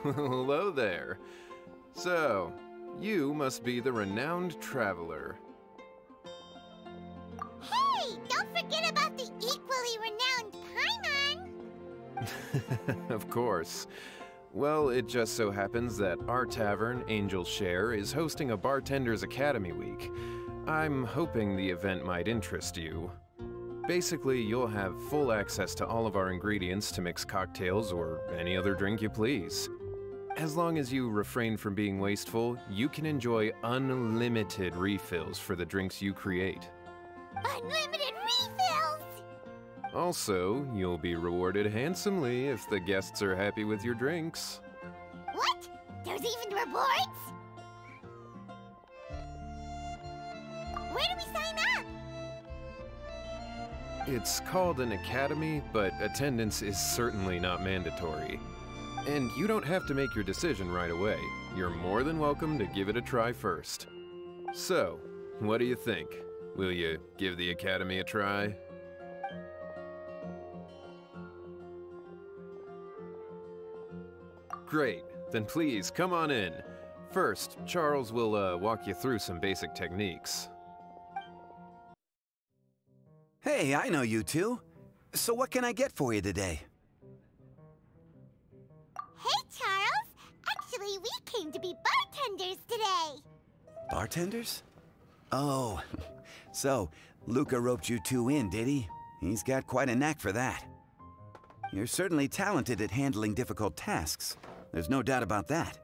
Hello there. So, you must be the renowned traveler. Hey, don't forget about the equally renowned Paimon! Of course. Well, it just so happens that our tavern, Angel's Share, is hosting a Bartender's Academy Week. I'm hoping the event might interest you. Basically, you'll have full access to all of our ingredients to mix cocktails or any other drink you please. As long as you refrain from being wasteful, you can enjoy unlimited refills for the drinks you create. Unlimited refills! Also, you'll be rewarded handsomely if the guests are happy with your drinks. What? There's even rewards? Where do we sign up? It's called an academy, but attendance is certainly not mandatory. And you don't have to make your decision right away. You're more than welcome to give it a try first. So, what do you think? Will you give the academy a try? Great, then please come on in. First, Charles will walk you through some basic techniques. Hey, I know you two. So what can I get for you today? Hey, Charles! Actually, we came to be bartenders today! Bartenders? Oh, so Luca roped you two in, did he? He's got quite a knack for that. You're certainly talented at handling difficult tasks. There's no doubt about that.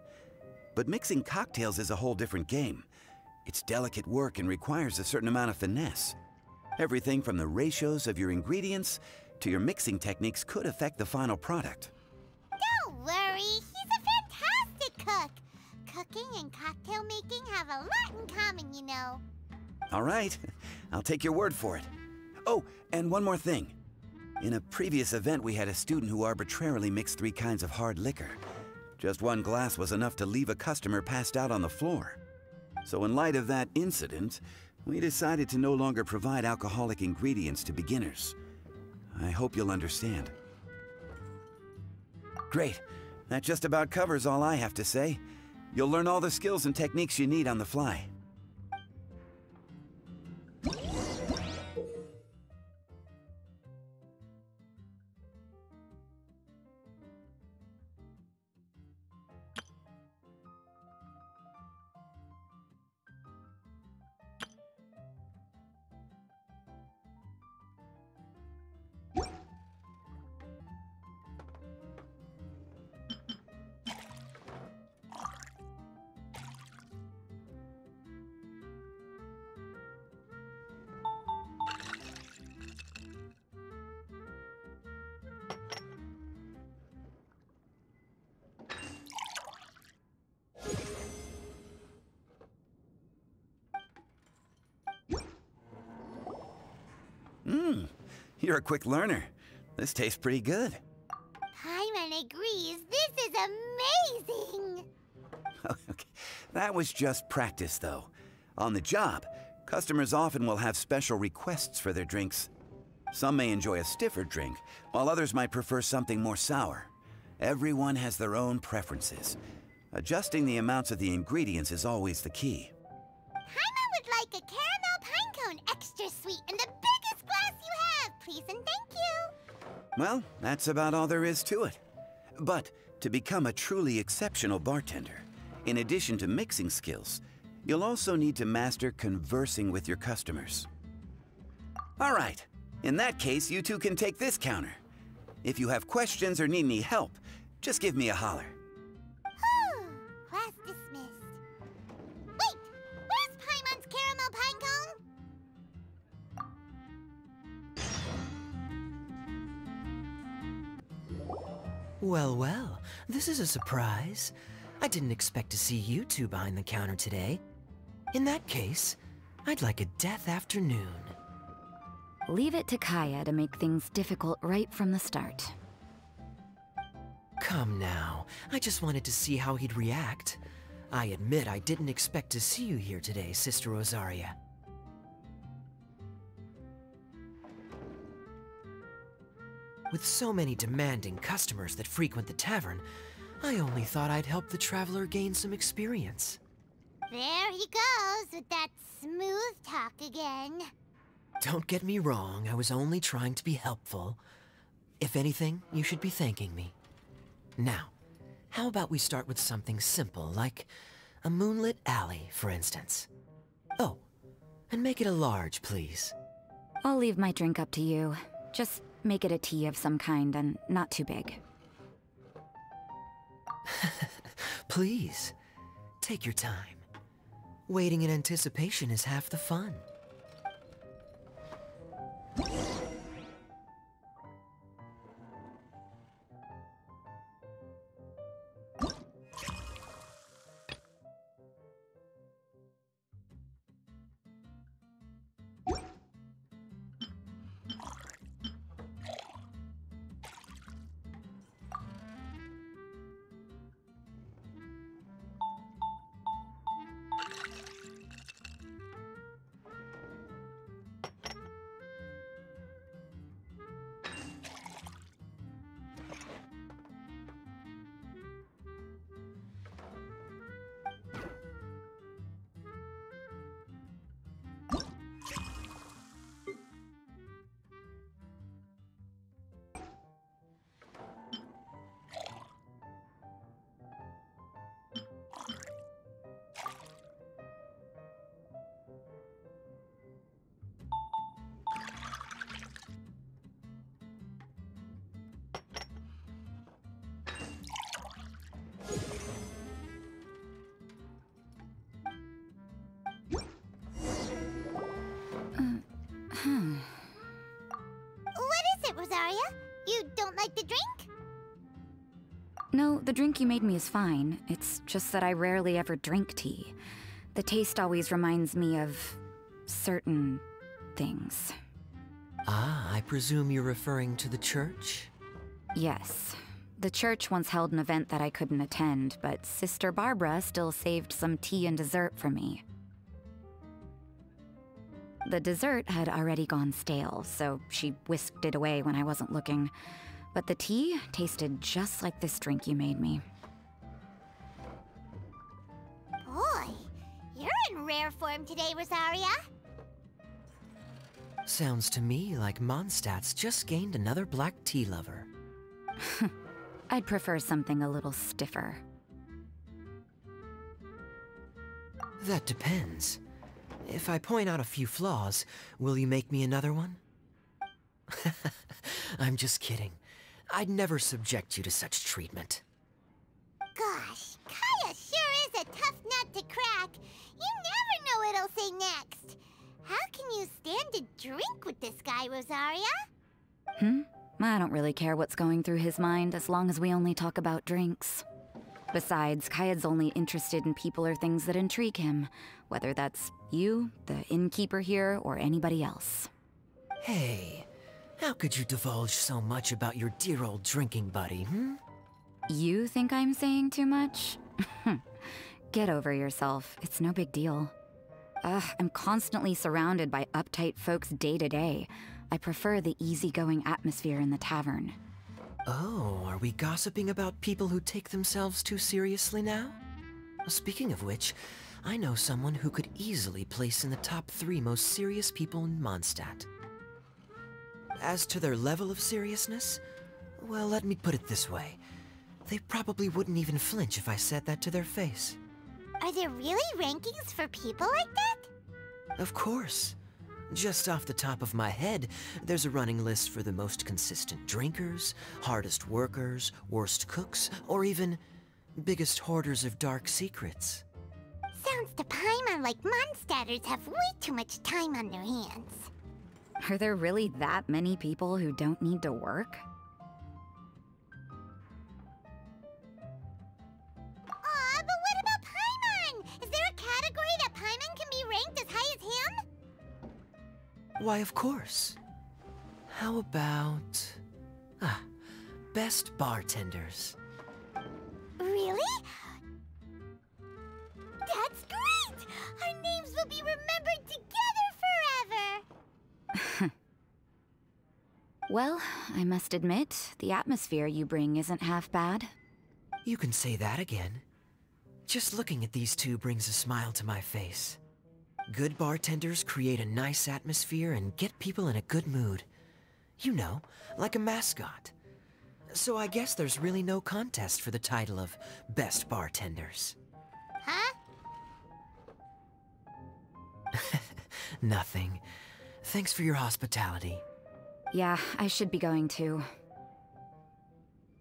But mixing cocktails is a whole different game. It's delicate work and requires a certain amount of finesse. Everything from the ratios of your ingredients to your mixing techniques could affect the final product. Don't worry, he's a fantastic cook! Cooking and cocktail making have a lot in common, you know. All right, I'll take your word for it. Oh, and one more thing. In a previous event, we had a student who arbitrarily mixed 3 kinds of hard liquor. Just one glass was enough to leave a customer passed out on the floor. So in light of that incident, we decided to no longer provide alcoholic ingredients to beginners. I hope you'll understand. Great. That just about covers all I have to say. You'll learn all the skills and techniques you need on the fly. You're a quick learner. This tastes pretty good. Paimon agrees this is amazing! Okay. That was just practice, though. On the job, customers often will have special requests for their drinks. Some may enjoy a stiffer drink, while others might prefer something more sour. Everyone has their own preferences. Adjusting the amounts of the ingredients is always the key. Paimon would like a caramel pine cone extra sweet in the biggest glass you have, please and thank you! Well, that's about all there is to it. But to become a truly exceptional bartender, in addition to mixing skills, you'll also need to master conversing with your customers. All right, in that case, you two can take this counter. If you have questions or need any help, just give me a holler. Whew, class dismissed. Wait, where's Paimon's caramel pine cone? Well, well, this is a surprise. I didn't expect to see you two behind the counter today. In that case, I'd like a death afternoon. Leave it to Kaya to make things difficult right from the start. Come now, I just wanted to see how he'd react. I admit I didn't expect to see you here today, Sister Rosaria. With so many demanding customers that frequent the tavern, I only thought I'd help the traveler gain some experience. There he goes with that smooth talk again. Don't get me wrong, I was only trying to be helpful. If anything, you should be thanking me. Now, how about we start with something simple, like a moonlit alley, for instance? Oh, and make it a large, please. I'll leave my drink up to you. Just make it a tea of some kind and not too big. Please, take your time. Waiting in anticipation is half the fun. What is it, Rosaria? You don't like the drink? No, the drink you made me is fine. It's just that I rarely ever drink tea. The taste always reminds me of certain things. Ah, I presume you're referring to the church? Yes. The church once held an event that I couldn't attend, but Sister Barbara still saved some tea and dessert for me. The dessert had already gone stale, so she whisked it away when I wasn't looking. But the tea tasted just like this drink you made me. Boy, you're in rare form today, Rosaria. Sounds to me like Mondstadt's just gained another black tea lover. I'd prefer something a little stiffer. That depends. If I point out a few flaws, will you make me another one? I'm just kidding. I'd never subject you to such treatment. Gosh, Kaya sure is a tough nut to crack. You never know what he'll say next. How can you stand to drink with this guy, Rosaria? I don't really care what's going through his mind as long as we only talk about drinks. Besides, Kayad's only interested in people or things that intrigue him, whether that's you, the innkeeper here, or anybody else. Hey, how could you divulge so much about your dear old drinking buddy, You think I'm saying too much? Get over yourself. It's no big deal. I'm constantly surrounded by uptight folks day to day. I prefer the easygoing atmosphere in the tavern. Oh, are we gossiping about people who take themselves too seriously now? Speaking of which, I know someone who could easily place in the top 3 most serious people in Mondstadt. As to their level of seriousness, well, let me put it this way. They probably wouldn't even flinch if I said that to their face. Are there really rankings for people like that? Of course. Just off the top of my head, there's a running list for the most consistent drinkers, hardest workers, worst cooks, or even biggest hoarders of dark secrets. Sounds to Paimon like Mondstadters have way too much time on their hands. Are there really that many people who don't need to work? Aw, but what about Paimon? Is there a category that Paimon can be ranked as high as him? Why, of course. How about... best bartenders. Really? That's great! Our names will be remembered together forever! Well, I must admit, the atmosphere you bring isn't half bad. You can say that again. Just looking at these two brings a smile to my face. Good bartenders create a nice atmosphere and get people in a good mood. You know, like a mascot. So I guess there's really no contest for the title of Best Bartenders. Huh? Nothing. Thanks for your hospitality. Yeah, I should be going too.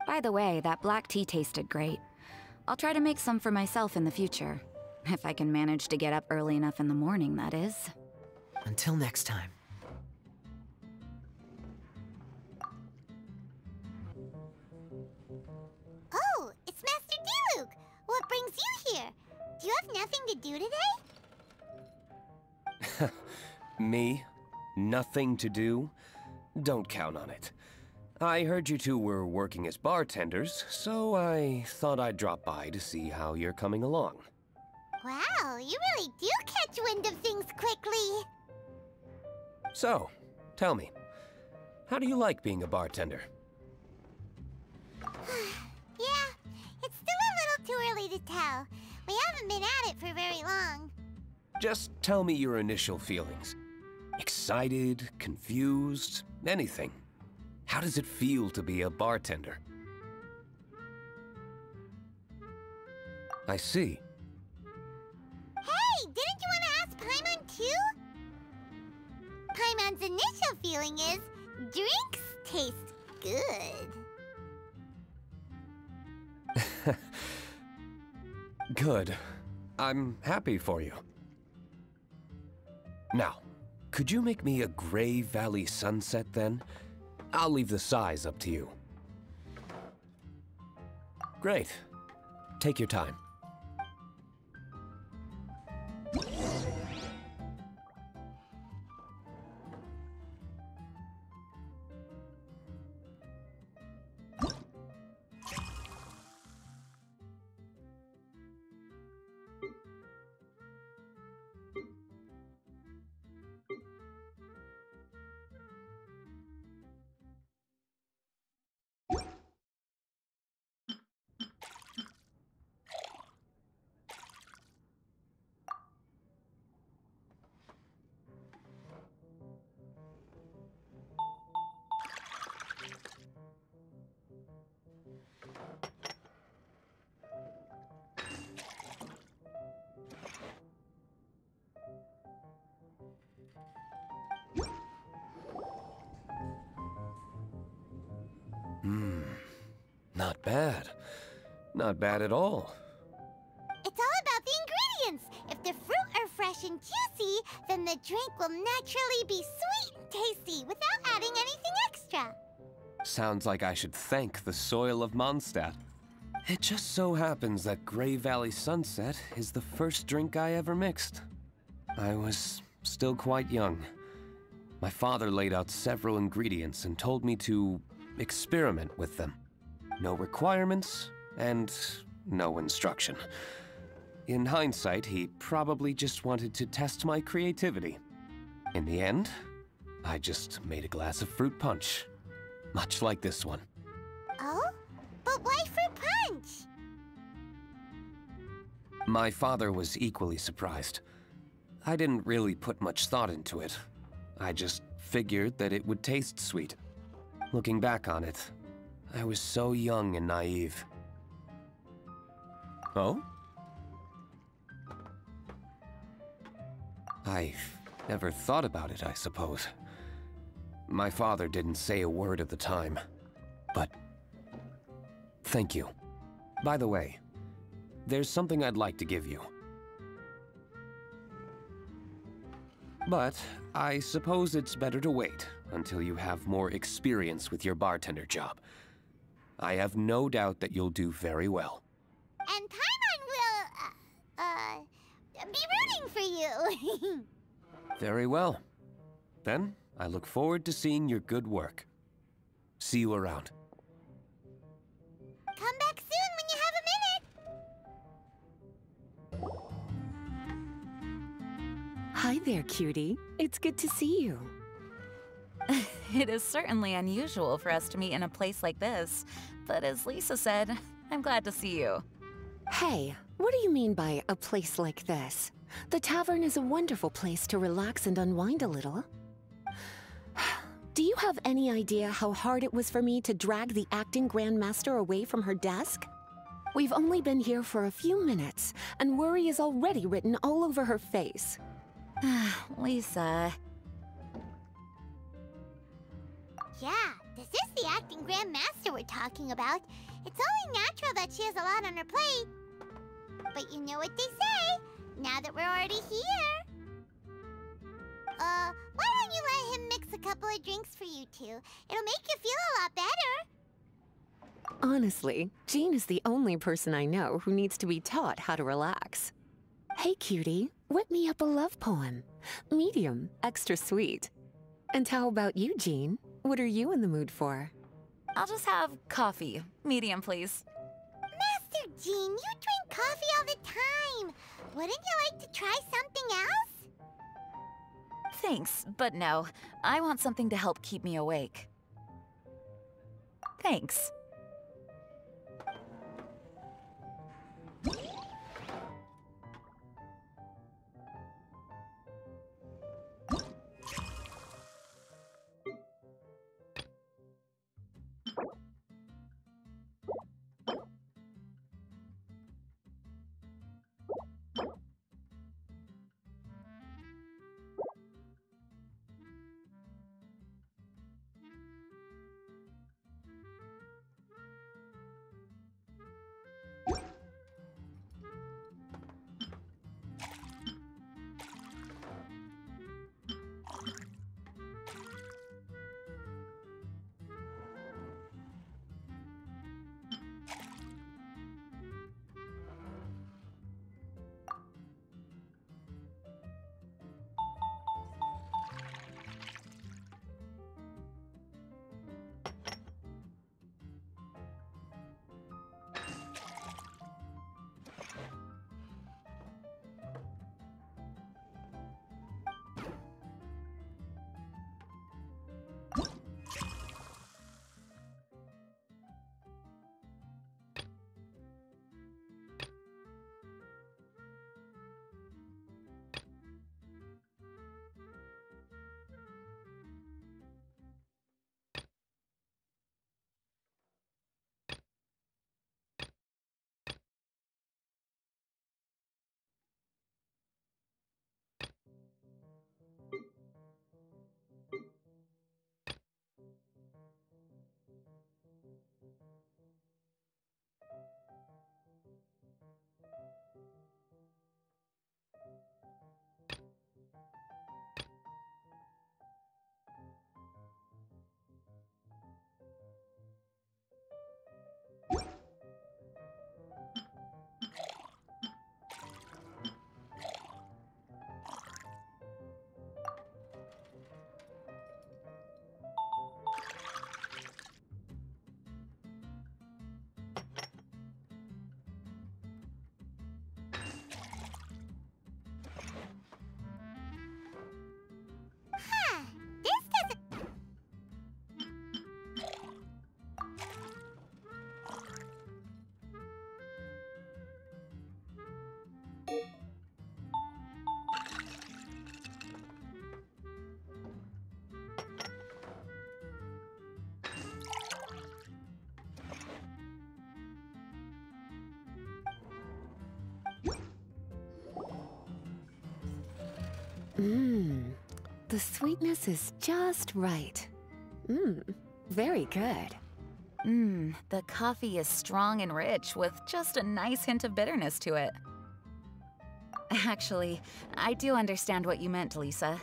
By the way, that black tea tasted great. I'll try to make some for myself in the future. If I can manage to get up early enough in the morning, that is. Until next time. Oh, it's Master Diluc. What brings you here? Do you have nothing to do today? Me? Nothing to do? Don't count on it. I heard you two were working as bartenders, so I thought I'd drop by to see how you're coming along. Wow, you really do catch wind of things quickly. So, tell me, how do you like being a bartender? Yeah, it's still a little too early to tell. We haven't been at it for very long. Just tell me your initial feelings. Excited, confused, anything. How does it feel to be a bartender? I see. Hey, didn't you want to ask Paimon too? Paimon's initial feeling is, drinks taste good. Good. I'm happy for you. Now, could you make me a Gray Valley sunset then? I'll leave the size up to you. Great. Take your time. Not bad. Not bad at all. It's all about the ingredients. If the fruit are fresh and juicy, then the drink will naturally be sweet and tasty without adding anything extra. Sounds like I should thank the soil of Mondstadt. It just so happens that Gray Valley Sunset is the first drink I ever mixed. I was still quite young. My father laid out several ingredients and told me to experiment with them. No requirements and no instruction. In hindsight, he probably just wanted to test my creativity. In the end, I just made a glass of fruit punch. Much like this one. Oh? But why fruit punch? My father was equally surprised. I didn't really put much thought into it. I just figured that it would taste sweet. Looking back on it, I was so young and naive. Oh? I never thought about it, I suppose. My father didn't say a word at the time, but thank you. By the way, there's something I'd like to give you. But I suppose it's better to wait until you have more experience with your bartender job. I have no doubt that you'll do very well. And Paimon will, be rooting for you. Very well. Then, I look forward to seeing your good work. See you around. Come back soon when you have a minute. Hi there, cutie. It's good to see you. It is certainly unusual for us to meet in a place like this, but as Lisa said, I'm glad to see you. Hey, what do you mean by a place like this? The tavern is a wonderful place to relax and unwind a little. Do you have any idea how hard it was for me to drag the acting grandmaster away from her desk? We've only been here for a few minutes, and worry is already written all over her face. Lisa... Yeah, this is the acting grandmaster we're talking about. It's only natural that she has a lot on her plate. But you know what they say, now that we're already here. Why don't you let him mix a couple of drinks for you two? It'll make you feel a lot better. Honestly, Jean is the only person I know who needs to be taught how to relax. Hey, cutie, whip me up a love poem. Medium, extra sweet. And how about you, Jean? What are you in the mood for? I'll just have coffee. Medium, please. Master Jean, you drink coffee all the time. Wouldn't you like to try something else? Thanks, but no. I want something to help keep me awake. Thanks. The sweetness is just right. Very good. The coffee is strong and rich with just a nice hint of bitterness to it. Actually, I do understand what you meant, Lisa.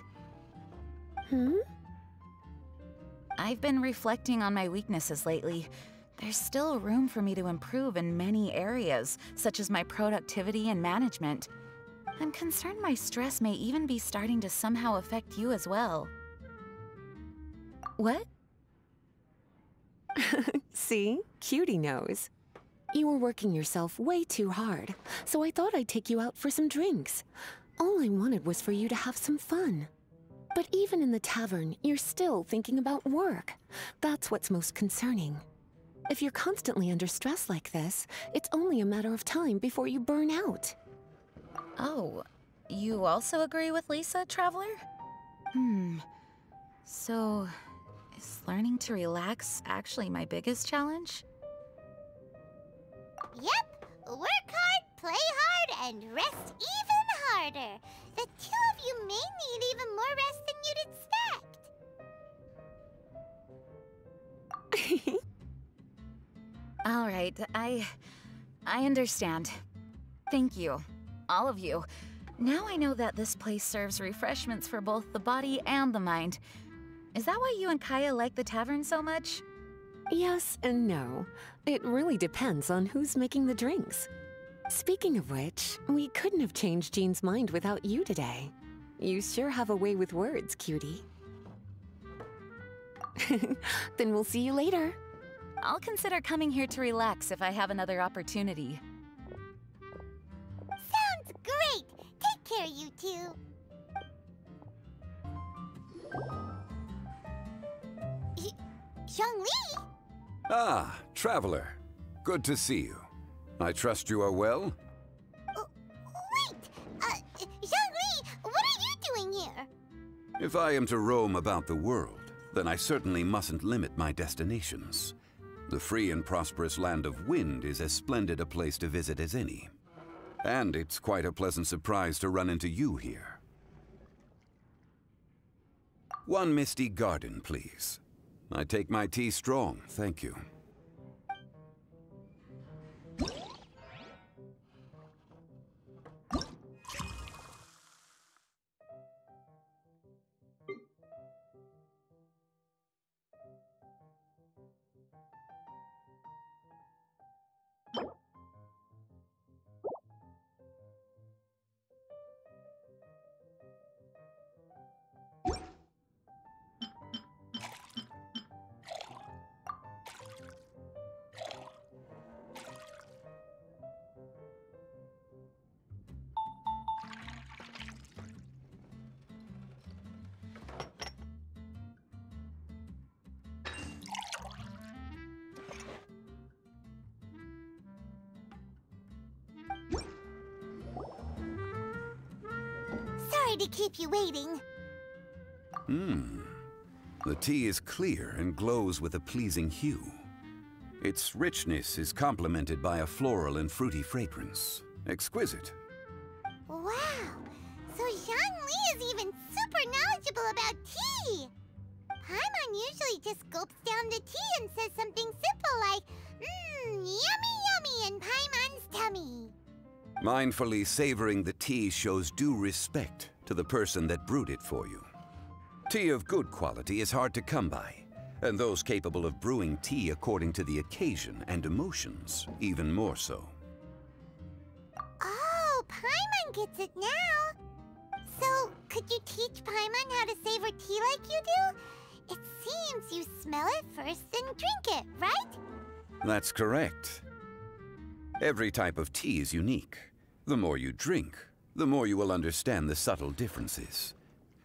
I've been reflecting on my weaknesses lately. There's still room for me to improve in many areas, such as my productivity and management. I'm concerned my stress may even be starting to somehow affect you as well. What? See? Cutie knows. You were working yourself way too hard, so I thought I'd take you out for some drinks. All I wanted was for you to have some fun. But even in the tavern, you're still thinking about work. That's what's most concerning. If you're constantly under stress like this, it's only a matter of time before you burn out. Oh, you also agree with Lisa, Traveler? So, is learning to relax actually my biggest challenge? Yep, work hard, play hard, and rest even harder. The two of you may need even more rest than you'd expect. All right, I understand. Thank you, all of you. Now I know that this place serves refreshments for both the body and the mind. Is that why you and Kaya like the tavern so much? Yes and no. It really depends on who's making the drinks. Speaking of which, we couldn't have changed Jean's mind without you today. You sure have a way with words, cutie. Then we'll see you later. I'll consider coming here to relax if I have another opportunity. Sounds great! Take care, you two. Zhongli? Ah, Traveler. Good to see you. I trust you are well? Wait! Zhongli, what are you doing here? If I am to roam about the world, then I certainly mustn't limit my destinations. The free and prosperous land of Wind is as splendid a place to visit as any. And it's quite a pleasant surprise to run into you here. One misty garden, please. I take my tea strong, thank you. Sorry to keep you waiting. The tea is clear and glows with a pleasing hue. Its richness is complemented by a floral and fruity fragrance. Exquisite. Wow! So Zhongli is even super knowledgeable about tea! Paimon usually just gulps down the tea and says something simple like, yummy yummy in Paimon's tummy. Mindfully savoring the tea shows due respect to the person that brewed it for you. Tea of good quality is hard to come by, and those capable of brewing tea according to the occasion and emotions, even more so. Oh, Paimon gets it now! So, could you teach Paimon how to savor tea like you do? It seems you smell it first and drink it, right? That's correct. Every type of tea is unique. The more you drink, the more you will understand the subtle differences.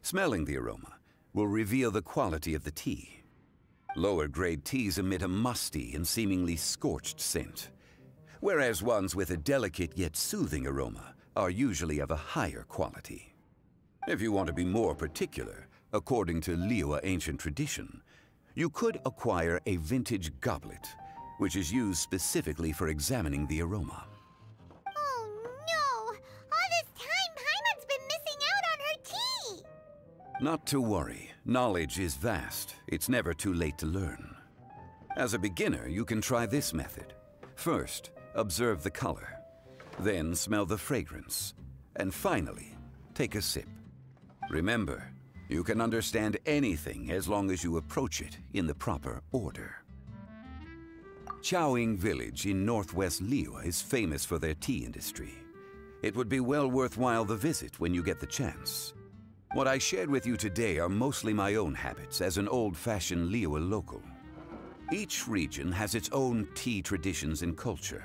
Smelling the aroma will reveal the quality of the tea. Lower-grade teas emit a musty and seemingly scorched scent, whereas ones with a delicate yet soothing aroma are usually of a higher quality. If you want to be more particular, according to Liyue ancient tradition, you could acquire a vintage goblet, which is used specifically for examining the aroma. Oh no! All this time, Paimon's been missing out on her tea! Not to worry. Knowledge is vast. It's never too late to learn. As a beginner, you can try this method. First, observe the color. Then smell the fragrance. And finally, take a sip. Remember, you can understand anything as long as you approach it in the proper order. Chaoying Village in northwest Liyue is famous for their tea industry. It would be well worthwhile the visit when you get the chance. What I shared with you today are mostly my own habits as an old-fashioned Liyue local. Each region has its own tea traditions and culture.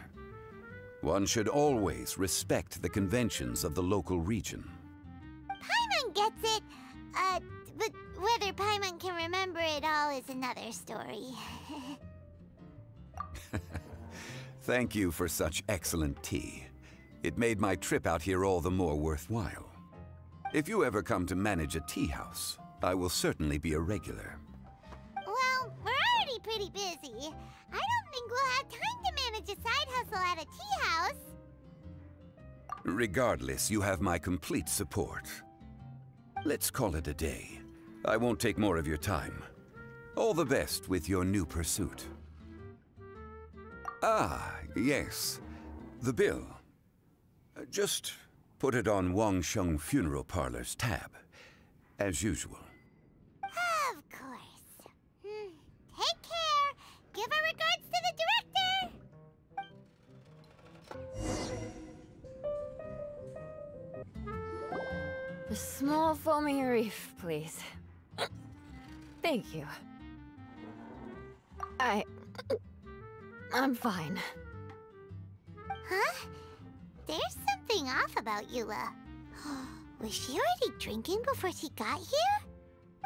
One should always respect the conventions of the local region. Paimon gets it, but whether Paimon can remember it all is another story. Thank you for such excellent tea. It made my trip out here all the more worthwhile. If you ever come to manage a tea house, I will certainly be a regular. Well, we're already pretty busy. I don't think we'll have time to manage a side hustle at a tea house. Regardless, you have my complete support. Let's call it a day. I won't take more of your time. All the best with your new pursuit. Ah, yes. The bill. Just put it on Wang Sheng Funeral Parlor's tab, as usual. Of course. Take care. Give our regards to the director. A small foamy reef, please. Thank you. I'm fine. Huh? There's something off about Eula. Was she already drinking before she got here?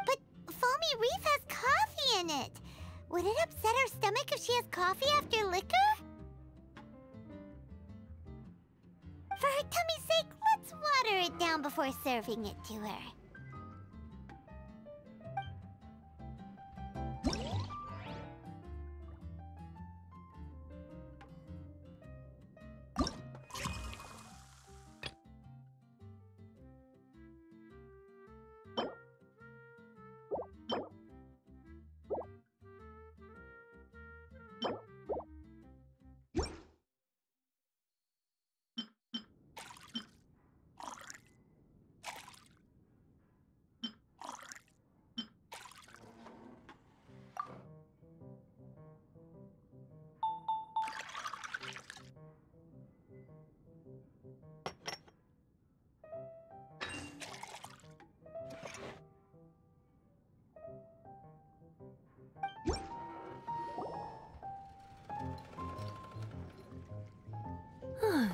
But foamy reef has coffee in it. Would it upset her stomach if she has coffee after liquor? For her tummy's sake, let's water it down before serving it to her.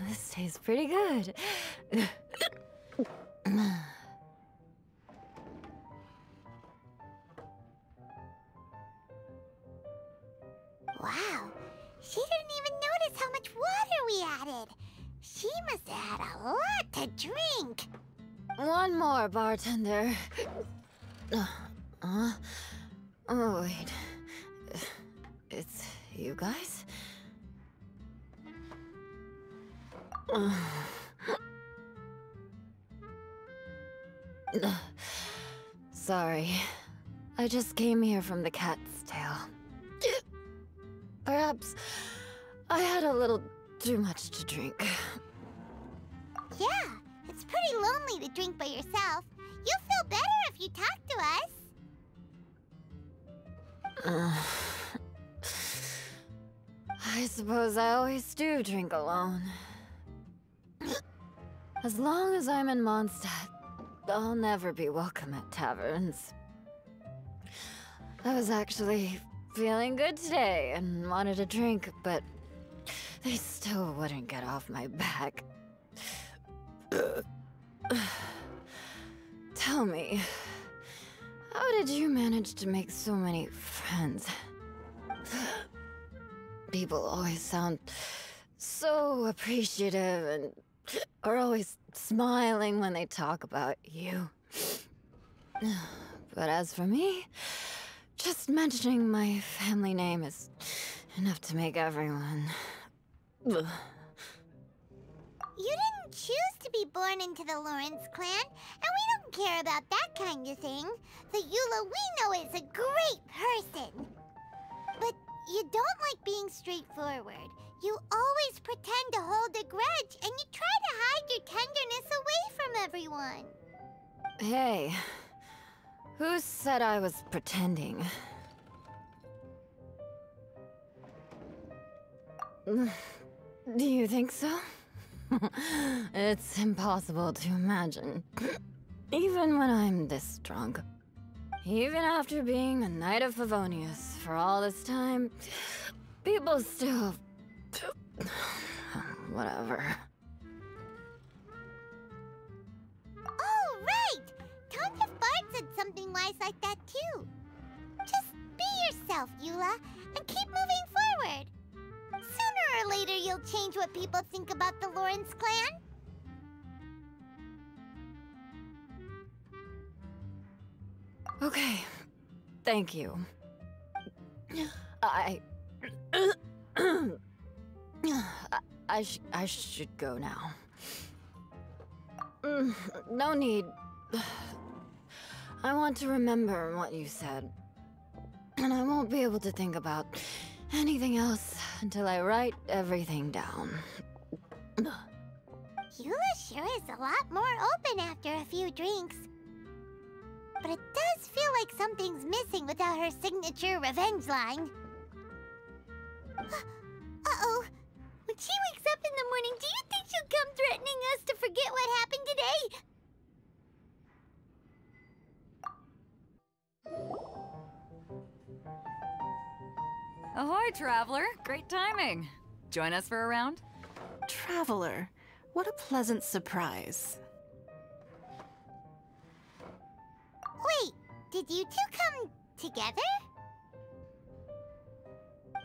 This tastes pretty good. Wow, she didn't even notice how much water we added. She must have had a lot to drink. One more, bartender. Oh, wait. It's you guys? Sorry. I just came here from the Cat's Tail. Perhaps I had a little too much to drink. Yeah, it's pretty lonely to drink by yourself. You'll feel better if you talk to us. I suppose I always do drink alone. As long as I'm in Mondstadt, I'll never be welcome at taverns. I was actually feeling good today and wanted a drink, but they still wouldn't get off my back. Tell me, how did you manage to make so many friends? People always sound so appreciative and are always smiling when they talk about you. But as for me, just mentioning my family name is enough to make everyone... You didn't choose to be born into the Lawrence clan, and we don't care about that kind of thing. The Eula we know is a great person. But you don't like being straightforward. You always pretend to hold a grudge, and you try to hide your tenderness away from everyone. Hey, who said I was pretending? Do you think so? It's impossible to imagine. Even when I'm this drunk. Even after being a Knight of Favonius for all this time, people still... Whatever. Oh, right! Tonta Bart said something wise too. Just be yourself, Eula, and keep moving forward. Sooner or later, you'll change what people think about the Lawrence clan. Okay. Thank you. I should go now. No need. I want to remember what you said. And I won't be able to think about anything else until I write everything down. Eula sure is a lot more open after a few drinks. But it does feel like something's missing without her signature revenge line. Uh-oh. When she wakes up in the morning, do you think she'll come threatening us to forget what happened today? Ahoy, Traveler! Great timing. Join us for a round? Traveler, what a pleasant surprise. Wait, did you two come together?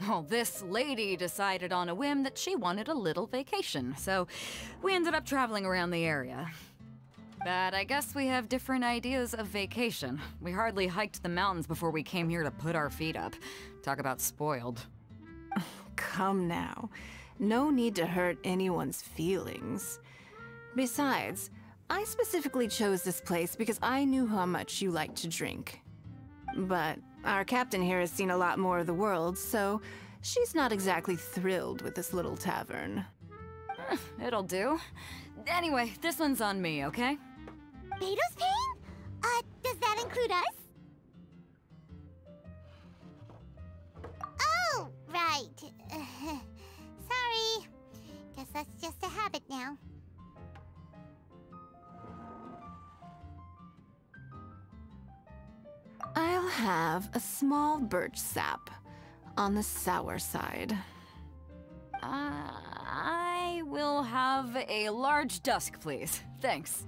Well, this lady decided on a whim that she wanted a little vacation, so we ended up traveling around the area. But I guess we have different ideas of vacation. We hardly hiked the mountains before we came here to put our feet up. Talk about spoiled. Come now. No need to hurt anyone's feelings. Besides, I specifically chose this place because I knew how much you like to drink. But our captain here has seen a lot more of the world, so she's not exactly thrilled with this little tavern. It'll do. Anyway, this one's on me, okay? Beto's paying? Does that include us? Oh, right. Sorry. Guess that's just a habit now. I'll have a small birch sap on the sour side. I will have a large dusk, please. Thanks.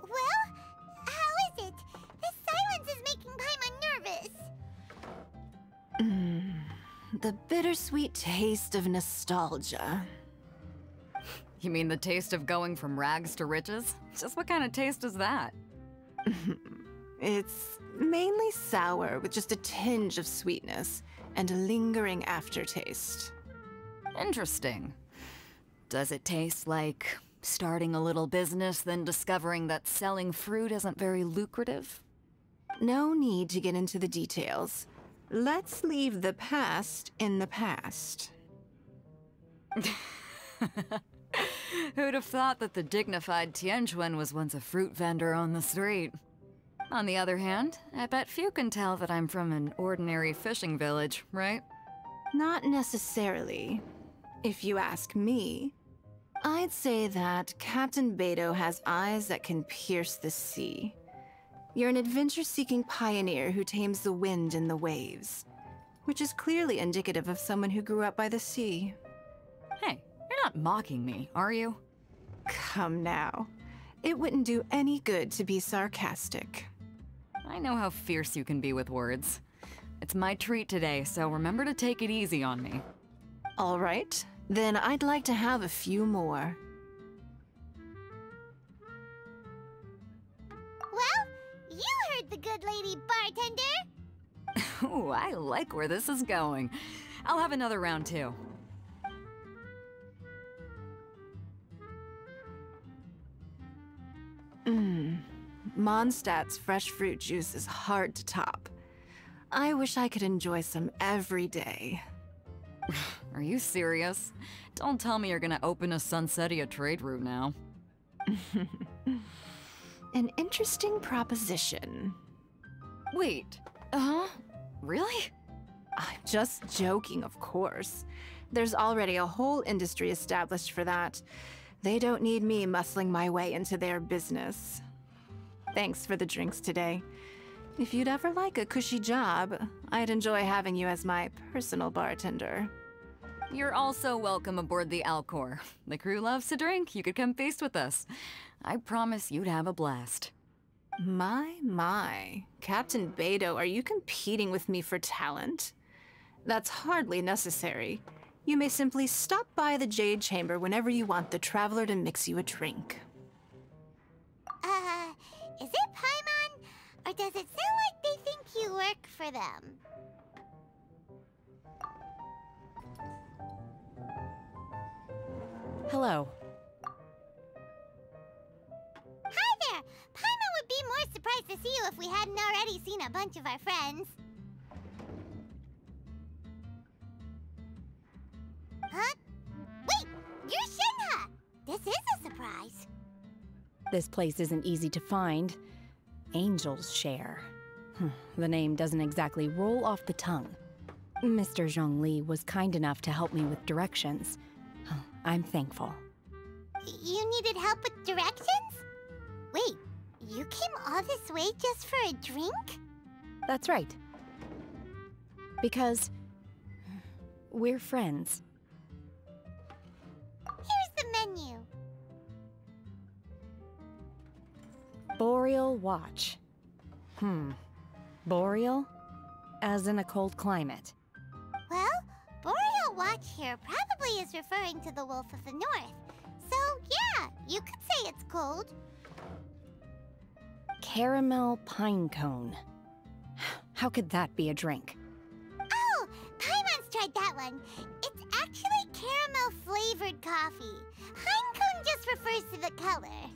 Well, how is it? This silence is making Paimon nervous. The bittersweet taste of nostalgia. You mean the taste of going from rags to riches? Just what kind of taste is that? It's mainly sour with just a tinge of sweetness and a lingering aftertaste. Interesting. Does it taste like starting a little business, then discovering that selling fruit isn't very lucrative? No need to get into the details. Let's leave the past in the past. Who'd have thought that the dignified Tianquan was once a fruit vendor on the street? On the other hand, I bet few can tell that I'm from an ordinary fishing village, right? Not necessarily. If you ask me, I'd say that Captain Beto has eyes that can pierce the sea. You're an adventure-seeking pioneer who tames the wind and the waves, which is clearly indicative of someone who grew up by the sea. Hey, you're not mocking me, are you? Come now. It wouldn't do any good to be sarcastic. I know how fierce you can be with words. It's my treat today, so remember to take it easy on me. All right, then I'd like to have a few more. Well, you heard the good lady bartender. Ooh, I like where this is going. I'll have another round too. Mondstadt's fresh fruit juice is hard to top. I wish I could enjoy some every day. Are you serious? Don't tell me you're gonna open a Sunsetia trade route now. An interesting proposition. Wait, really? I'm just joking, of course. There's already a whole industry established for that. They don't need me muscling my way into their business. Thanks for the drinks today. If you'd ever like a cushy job, I'd enjoy having you as my personal bartender. You're also welcome aboard the Alcor. The crew loves to drink. You could come feast with us. I promise you'd have a blast. My. Captain Beto, are you competing with me for talent? That's hardly necessary. You may simply stop by the Jade Chamber whenever you want the Traveler to mix you a drink. Is it Paimon? Or does it sound like they think you work for them? Hello. Hi there! Paimon would be more surprised to see you if we hadn't already seen a bunch of our friends. Huh? Wait! You're Shinha! This is a surprise. This place isn't easy to find. Angel's Share. The name doesn't exactly roll off the tongue. Mr. Zhongli was kind enough to help me with directions. I'm thankful. You needed help with directions? Wait, you came all this way just for a drink? That's right. Because we're friends. Here's the menu. Boreal Watch. Boreal? As in a cold climate. Well, Boreal Watch here probably is referring to the Wolf of the North. So, yeah, you could say it's cold. Caramel Pine Cone. How could that be a drink? Oh, Paimon's tried that one. It's actually caramel-flavored coffee. Pine cone just refers to the color.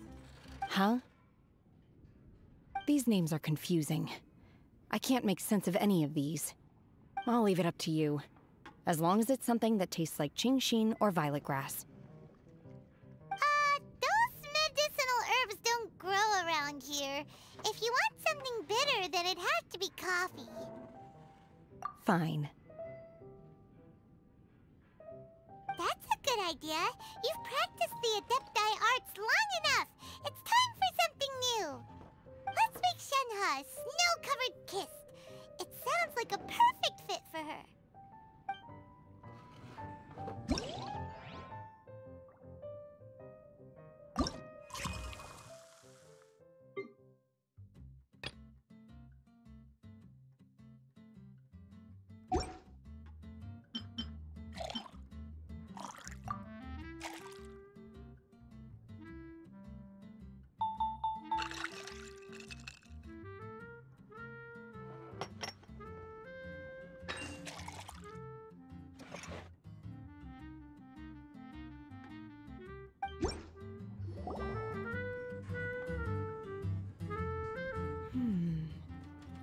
Huh? These names are confusing. I can't make sense of any of these. I'll leave it up to you. As long as it's something that tastes like Qingxin or violet grass. Those medicinal herbs don't grow around here. If you want something bitter, then it has to be coffee. Fine. That's a good idea. You've practiced the Adepti arts long enough. It's time for something new. Let's make Shenhe a snow-covered kiss. It sounds like a perfect fit for her.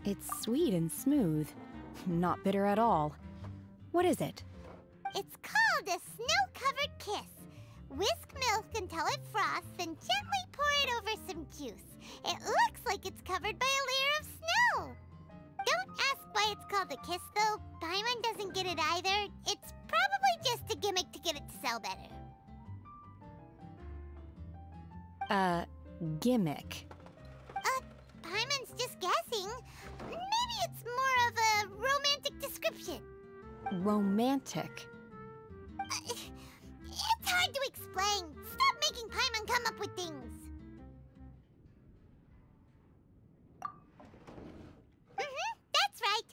It's sweet and smooth. Not bitter at all. What is it? It's called a snow-covered kiss. Whisk milk until it froths, then gently pour it over some juice. It looks like it's covered by a layer of snow. Don't ask why it's called a kiss, though. Paimon doesn't get it either. It's probably just a gimmick to get it to sell better. Gimmick. Paimon's just guessing. Maybe it's more of a romantic description. Romantic. It's hard to explain. Stop making Paimon come up with things. That's right.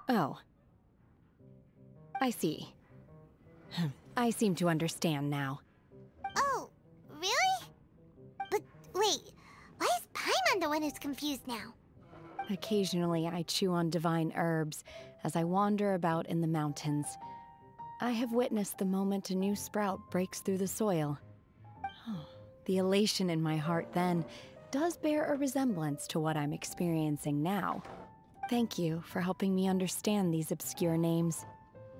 Oh. I see. I seem to understand now. Oh, really? But wait, why is Paimon the one who's confused now? Occasionally, I chew on divine herbs as I wander about in the mountains. I have witnessed the moment a new sprout breaks through the soil. The elation in my heart then does bear a resemblance to what I'm experiencing now. Thank you for helping me understand these obscure names.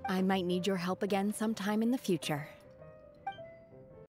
I might need your help again sometime in the future.